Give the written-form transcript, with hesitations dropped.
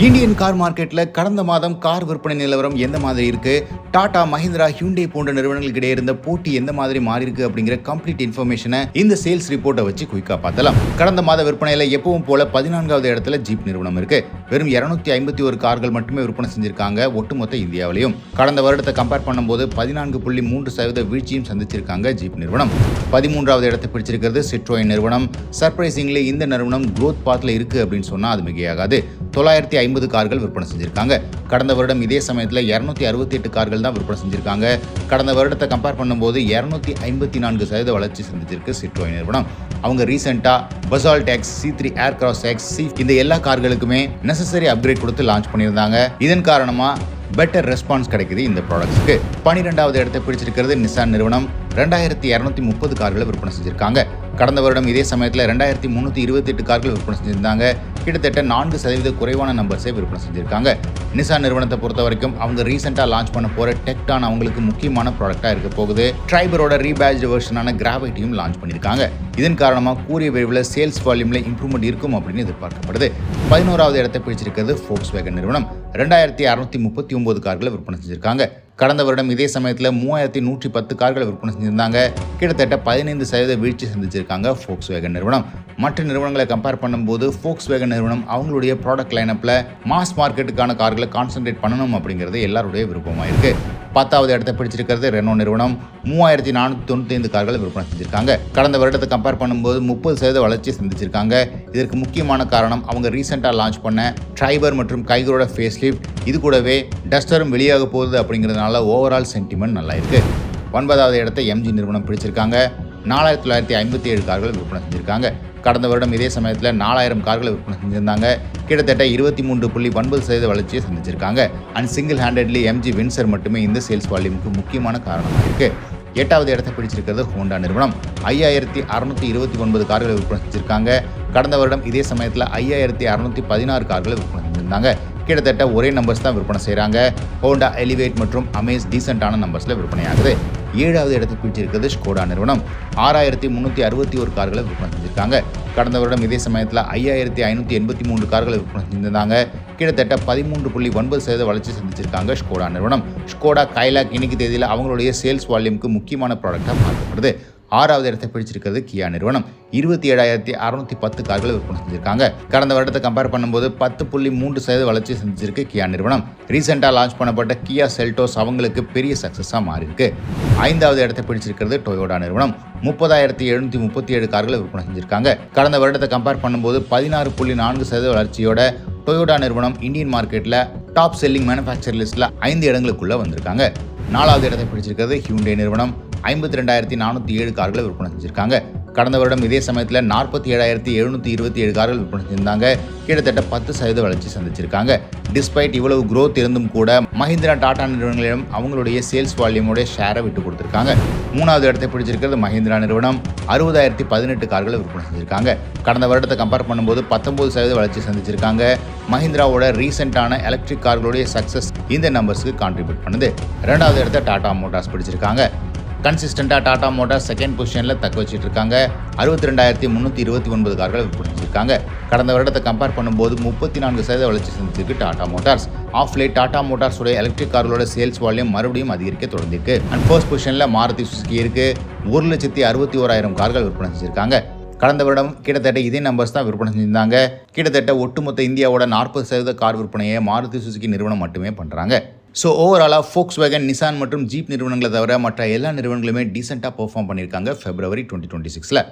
Indian car மார்க்கெட்ல கடந்த மாதம் கார் விற்பனை நிலவரம் எந்த மாதிரி இருக்கு, டாடா, மஹிந்திரா, ஹியூண்டே போன்ற நிறுவனங்களுக்கு இடையே இருந்த போட்டி எந்த மாதிரி மாறி இருக்கு அப்படிங்கிற கம்ப்ளீட் இன்ஃபர்மேஷனை இந்த சேல்ஸ் ரிப்போர்ட்டை வச்சு குயிக்கா பார்த்தலாம். கடந்த மாத விற்பனையில எப்பவும் போல 14வது இடத்துல ஜீப் நிறுவனம் இருக்கு. வெறும் 251 கார்கள் மட்டுமே விற்பனை செஞ்சிருக்காங்க ஒட்டுமொத்த இந்தியாவிலையும். கடந்த வருடத்தை கம்பேர் பண்ணும்போது 14.3% வீழ்ச்சியும் சந்திச்சிருக்காங்க ஜீப் நிறுவனம். 13வது இடத்தை பிடிச்சிருக்கிறது சிட்ரோயின் நிறுவனம். சர்ப்ரைசிங்லி இந்த நிறுவனம் growth பாத்ல இருக்கு அப்படின்னு சொன்னா அது மிகையாகாது. 950 கார்கள் விற்பனை செஞ்சிருக்காங்க. கடந்த வருடம் இதே சமயத்தில் 268 கார்கள் தான் விற்பனை செஞ்சிருக்காங்க. கடந்த வருடத்தை கம்பேர் பண்ணும்போது 254% வளர்ச்சி சந்திச்சிருக்கு சிட்ரோயின் நிறுவனம். அவங்க ரீசெண்டா Basalt X, C3 Aircross X, இந்த எல்லா கார்களுக்குமே நெசசரி அப்கிரேட் கொடுத்து லான்ச் பண்ணியிருந்தாங்க. இதன் காரணமா பெட்டர் ரெஸ்பான்ஸ் கிடைக்குது இந்த ப்ராடக்ட்ஸ்க்கு. 12வது இடத்தை பிடிச்சிருக்கிறது நிசான் நிறுவனம். 2230 கார்களை விற்பனை செஞ்சிருக்காங்க. கடந்த வருடம் இதே சமயத்தில் 2328 கார்கள் விற்பனை செஞ்சிருந்தாங்க. கிட்டத்தட்ட 4% குறைவான நம்பர்ஸை விற்பனை செஞ்சிருக்காங்க. நிசான் நிறுவனத்தை பொறுத்த வரைக்கும் அவங்க ரீசெண்டாக லான்ச் பண்ண போற டெக்டான் அவங்களுக்கு முக்கியமான ப்ராடக்டாக இருக்க போகுது. ட்ரைபரோட ரீபேஜ் வெர்ஷனான கிராவிட்டியும் லான்ச் பண்ணியிருக்காங்க. இதன் காரணமாக கூறிய விரைவில் சேல்ஸ் வால்யூம்ல இம்ப்ரூவ்மெண்ட் இருக்கும் அப்படின்னு எதிர்பார்க்கப்படுது. 11வது இடத்தை பிடிச்சிருக்கிறது ஃபோக்ஸ்வேகன் நிறுவனம். 2639 கார்களை விற்பனை செஞ்சிருக்காங்க. கடந்த வருடம் இதே சமயத்தில் 3110 கார்களை விற்பனை செஞ்சிருந்தாங்க. கிட்டத்தட்ட 15% வீழ்ச்சி சந்திச்சிருக்காங்க ஃபோக்ஸ்வேகன் நிறுவனம். மற்ற நிறுவனங்களை கம்பேர் பண்ணும்போது ஃபோக்ஸ்வேகன் நிறுவனம் அவங்களுடைய ப்ராடக்ட் லைனப்ல மாஸ் மார்க்கெட்டுக்கான கார்களை கான்சென்ட்ரேட் பண்ணணும் அப்படிங்கிறது எல்லாருடைய விருப்பமாக இருக்கு. 10வது இடத்தை பிடிச்சிருக்கிறது ரெனோ நிறுவனம். 3495 கார்களை விற்பனை செஞ்சிருக்காங்க. கடந்த வருடத்தை கம்பேர் பண்ணும்போது 30% வளர்ச்சி சந்திச்சிருக்காங்க. இதற்கு முக்கியமான காரணம் அவங்க ரீசெண்டாக லான்ச் பண்ண ட்ரைபர் மற்றும் கைகரோட ஃபேஸ் லிஃப்ட். இது கூடவே டஸ்டரும் வெளியாக போகுது அப்படிங்கிறதுனால ஓவரால் சென்டிமெண்ட் நல்லா இருக்கு. 9வது இடத்தை எம்ஜி நிறுவனம் பிடிச்சிருக்காங்க. 4957 கார்கள் விற்பனை செஞ்சிருக்காங்க. கடந்த வருடம் இதே சமயத்தில் 4000 கார்களை விற்பனை செஞ்சிருந்தாங்க. கிட்டத்தட்ட 23.9% வளர்ச்சியை சந்திச்சிருக்காங்க. And single handedly MG Windsor மட்டுமே இந்த சேல்ஸ் வால்யூமுக்கு முக்கியமான காரணமாக இருக்கு. 8வது இடத்தை பிடிச்சிருக்கிறது ஹோண்டா நிறுவனம். 5629 கார்களை விற்பனை செஞ்சிருக்காங்க. கடந்த வருடம் இதே சமயத்தில் 5616 கார்களை விற்பனை செஞ்சிருந்தாங்க. கிட்டத்தட்ட ஒரே நம்பர்ஸ் தான் விற்பனை செய்கிறாங்க. ஹோண்டா எலிவேட் மற்றும் அமேஸ் டீசென்டான நம்பர்ஸில் விற்பனை ஆகுது. 7வது இடத்தை பிடிச்சிருக்கிறது ஸ்கோடா நிறுவனம். 6361 கார்களை விற்பனை செஞ்சிருக்காங்க. கடந்த வருடம் இதே சமயத்தில் 5583 கார்களை விற்பனை செஞ்சிருந்தாங்க. கிட்டத்தட்ட 13.9% வளர்ச்சி சந்திச்சிருக்காங்க ஸ்கோடா நிறுவனம். ஸ்கோடா கைலாக் இன்னைக்கு தேதியில் அவங்களுடைய சேல்ஸ் வால்யூமுக்கு முக்கியமான ப்ராடக்டாக பார்க்கப்படுது. 6வது இடத்தை பிடிச்சிருக்கிறது கியா நிறுவனம். 27610 கார்களை விற்பனை செஞ்சிருக்காங்க. கடந்த வருடத்தை கம்பேர் பண்ணும்போது 10.3% வளர்ச்சி செஞ்சிருக்கு கியா நிறுவனம். ரீசெண்டாக லான்ச் பண்ணப்பட்ட கியா செல்டோஸ் அவங்களுக்கு பெரிய சக்ஸஸாக மாறி இருக்கு. 5வது இடத்தை பிடிச்சிருக்கிறது டொயோட்டா நிறுவனம். 30737 கார்களை விற்பனை செஞ்சிருக்காங்க. கடந்த வருடத்தை கம்பேர் பண்ணும்போது 16.4% வளர்ச்சியோட டொயோட்டா நிறுவனம் இந்தியன் மார்க்கெட்டில் டாப் செல்லிங் மேனுஃபேக்சர் லிஸ்ட்டில் 5 இடங்களுக்குள்ள வந்திருக்காங்க. 4வது இடத்தை பிடிச்சிருக்கிறது ஹியூண்டே நிறுவனம். 52407 கார்களை விற்பனை செஞ்சிருக்காங்க. கடந்த வருடம் இதே சமயத்தில் 47727 கார்கள் விற்பனை செஞ்சிருந்தாங்க. கிட்டத்தட்ட 10% வளர்ச்சி சந்திச்சிருக்காங்க. டிஸ்பைட் இவ்வளவு growth இருந்தும் கூட மஹிந்திரா, டாடா நிறுவனங்களிடம் அவங்களுடைய சேல்ஸ் வால்யூமோட ஷேரை விட்டு கொடுத்துருக்காங்க. 3வது இடத்தை பிடிச்சிருக்கிறது மஹிந்திரா நிறுவனம். 60018 கார்களை விற்பனை செஞ்சிருக்காங்க. கடந்த வருடத்தை கம்பேர் பண்ணும்போது 19% வளர்ச்சி சந்திச்சிருக்காங்க. மஹிந்திராவோட ரீசெண்டான எலக்ட்ரிக் கார்களுடைய சக்ஸஸ் இந்த நம்பர்ஸ்க்கு கான்ட்ரிபியூட் பண்ணுது. 2வது இடத்தை டாடா மோட்டார்ஸ் பிடிச்சிருக்காங்க. கன்சிஸ்டண்டாக டாடா மோட்டார்ஸ் செகண்ட் பொசிஷனில் தக்க வச்சுட்டு இருக்காங்க. 62329 கார்களை விற்பனை செஞ்சிருக்காங்க. கடந்த வருடத்தை கம்பேர் பண்ணும்போது 34% வளர்ச்சி செஞ்சிருக்கு டாடா மோட்டார்ஸ். ஆஃப் லேட் டாடா மோட்டார்ஸோட எலக்ட்ரிக் கார்களோட சேல்ஸ் வால்யூம் மறுபடியும் அதிகரிக்க தொடர்ந்திருக்கு. அண்ட் ஃபர்ஸ்ட் பொசிஷனில் மாருதி சுசுகி இருக்கு. 1,61,1000 கார்கள் விற்பனை செஞ்சிருக்காங்க. கடந்த வருடம் கிட்டத்தட்ட இதே நம்பர்ஸ் தான் விற்பனை செஞ்சிருந்தாங்க. கிட்டத்தட்ட ஒட்டுமொத்த இந்தியாவோட 40% கார் விற்பனையை மாருதி சுசுகி நிறுவனம் மட்டுமே பண்ணுறாங்க. ஸோ ஓவராலாக ஃபோக்ஸ்வேகன், நிசான் மற்றும் ஜீப் நிறுவனங்களை தவிர மற்ற எல்லா நிறுவனங்களுமே டீசெண்டாக பெர்ஃபார்ம் பண்ணியிருக்காங்க February 2026.